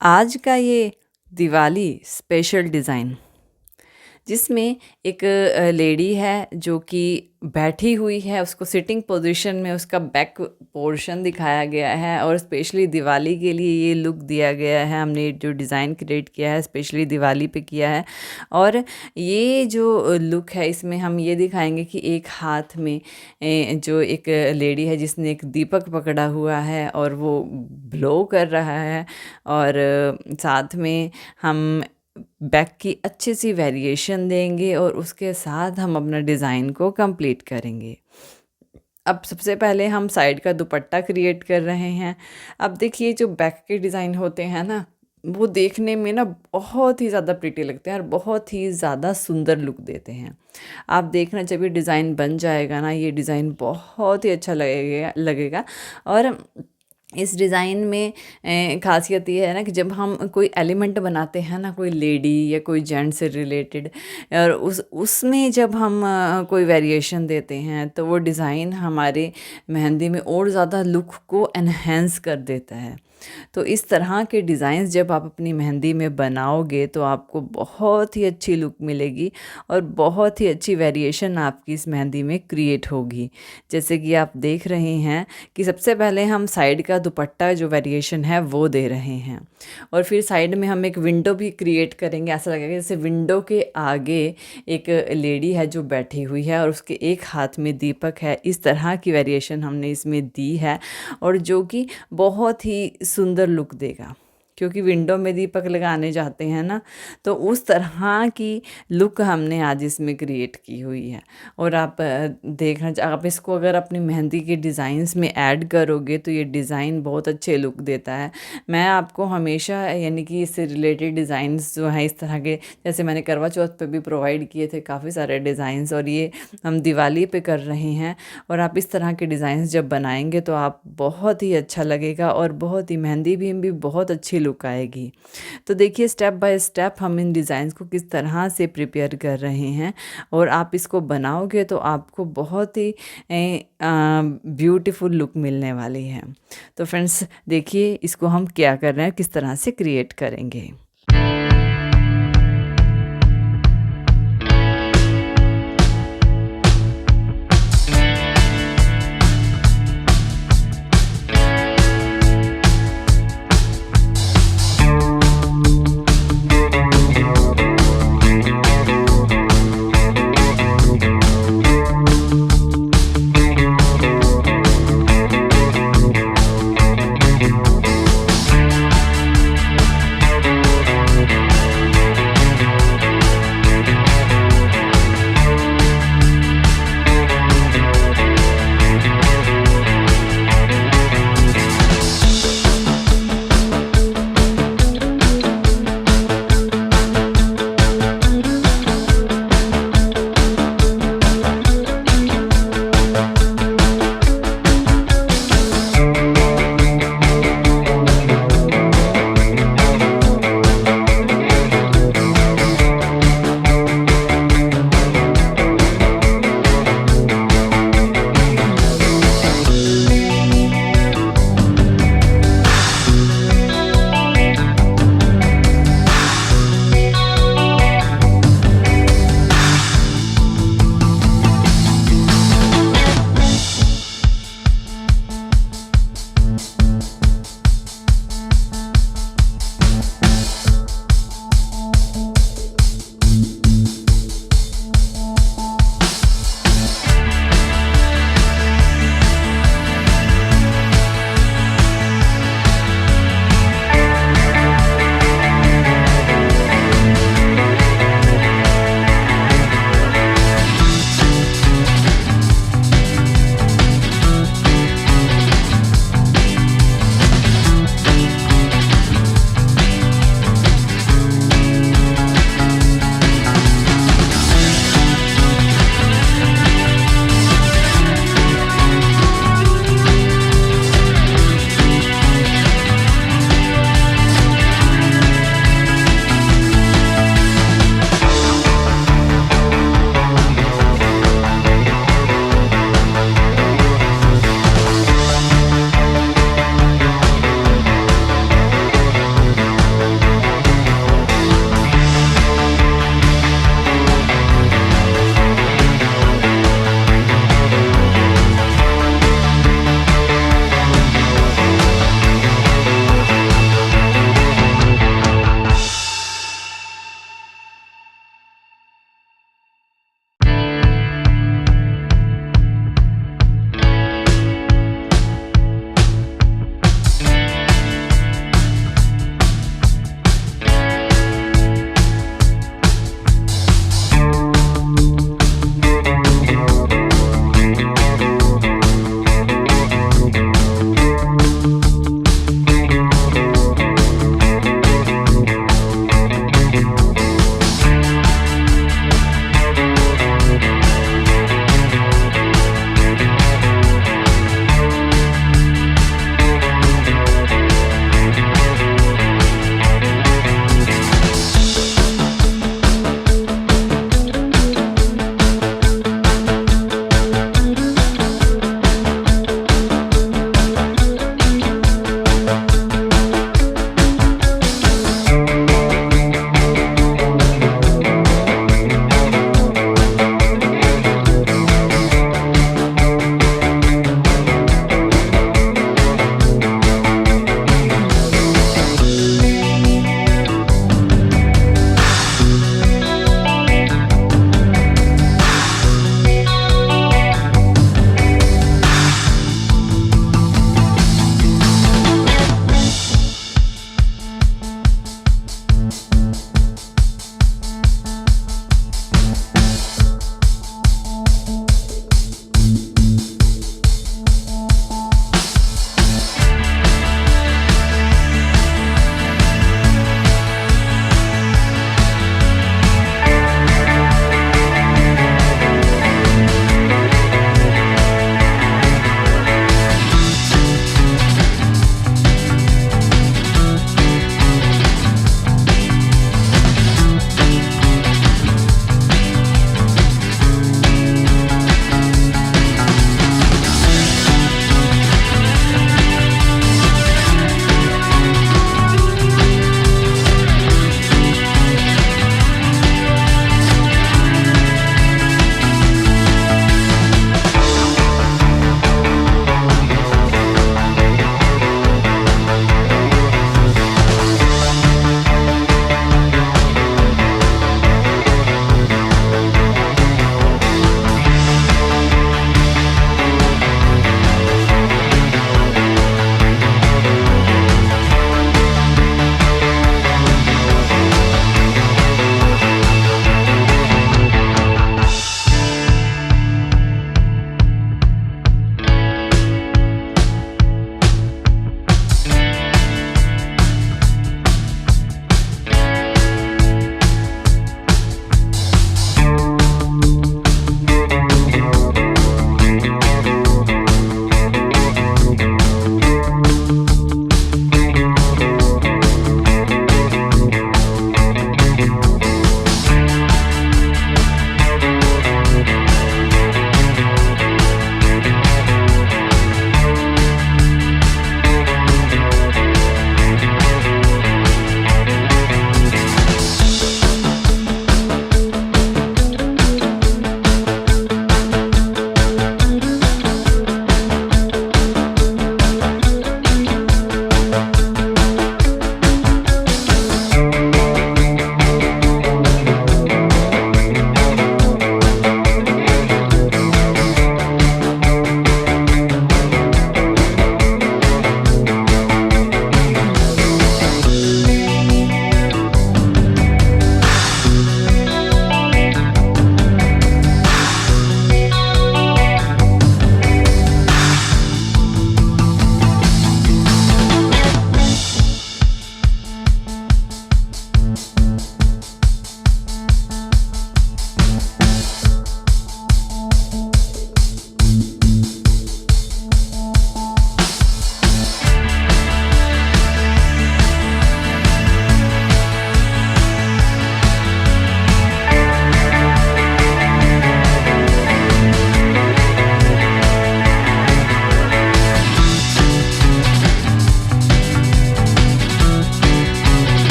आज का ये दिवाली स्पेशल डिज़ाइन जिसमें एक लेडी है जो कि बैठी हुई है, उसको सिटिंग पोजीशन में उसका बैक पोर्शन दिखाया गया है और स्पेशली दिवाली के लिए ये लुक दिया गया है। हमने जो डिज़ाइन क्रिएट किया है स्पेशली दिवाली पे किया है। और ये जो लुक है इसमें हम ये दिखाएंगे कि एक हाथ में जो एक लेडी है जिसने एक दीपक पकड़ा हुआ है और वो ब्लो कर रहा है। और साथ में हम बैक की अच्छी सी वेरिएशन देंगे और उसके साथ हम अपना डिज़ाइन को कंप्लीट करेंगे। अब सबसे पहले हम साइड का दुपट्टा क्रिएट कर रहे हैं। अब देखिए जो बैक के डिज़ाइन होते हैं ना, वो देखने में ना बहुत ही ज़्यादा प्रिटी लगते हैं और बहुत ही ज़्यादा सुंदर लुक देते हैं। आप देखना जब ये डिज़ाइन बन जाएगा ना, ये डिज़ाइन बहुत ही अच्छा लगेगा। और इस डिज़ाइन में ख़ासियत ये है ना कि जब हम कोई एलिमेंट बनाते हैं ना, कोई लेडी या कोई जेंट से रिलेटेड, और उसमें जब हम कोई वेरिएशन देते हैं तो वो डिज़ाइन हमारे मेहंदी में और ज़्यादा लुक को एनहेंस कर देता है। तो इस तरह के डिज़ाइंस जब आप अपनी मेहंदी में बनाओगे तो आपको बहुत ही अच्छी लुक मिलेगी और बहुत ही अच्छी वेरिएशन आपकी इस मेहंदी में क्रिएट होगी। जैसे कि आप देख रहे हैं कि सबसे पहले हम साइड का दुपट्टा जो वेरिएशन है वो दे रहे हैं और फिर साइड में हम एक विंडो भी क्रिएट करेंगे। ऐसा लगेगा जैसे विंडो के आगे एक लेडी है जो बैठी हुई है और उसके एक हाथ में दीपक है। इस तरह की वेरिएशन हमने इसमें दी है और जो कि बहुत ही सुंदर लुक देगा, क्योंकि विंडो में दीपक लगाने जाते हैं ना, तो उस तरह की लुक हमने आज इसमें क्रिएट की हुई है। और आप देखना, आप इसको अगर अपनी मेहंदी के डिज़ाइंस में ऐड करोगे तो ये डिज़ाइन बहुत अच्छे लुक देता है। मैं आपको हमेशा यानी कि इससे रिलेटेड डिज़ाइंस जो हैं इस तरह के, जैसे मैंने करवा चौथ पे भी प्रोवाइड किए थे काफ़ी सारे डिज़ाइंस, और ये हम दिवाली पे कर रहे हैं। और आप इस तरह के डिज़ाइंस जब बनाएंगे तो आप बहुत ही अच्छा लगेगा और बहुत ही मेहंदी भी बहुत अच्छी लुक आएगी। तो देखिए स्टेप बाय स्टेप हम इन डिज़ाइंस को किस तरह से प्रिपेयर कर रहे हैं और आप इसको बनाओगे तो आपको बहुत ही ब्यूटीफुल लुक मिलने वाली है। तो फ्रेंड्स देखिए इसको हम क्या कर रहे हैं, किस तरह से क्रिएट करेंगे।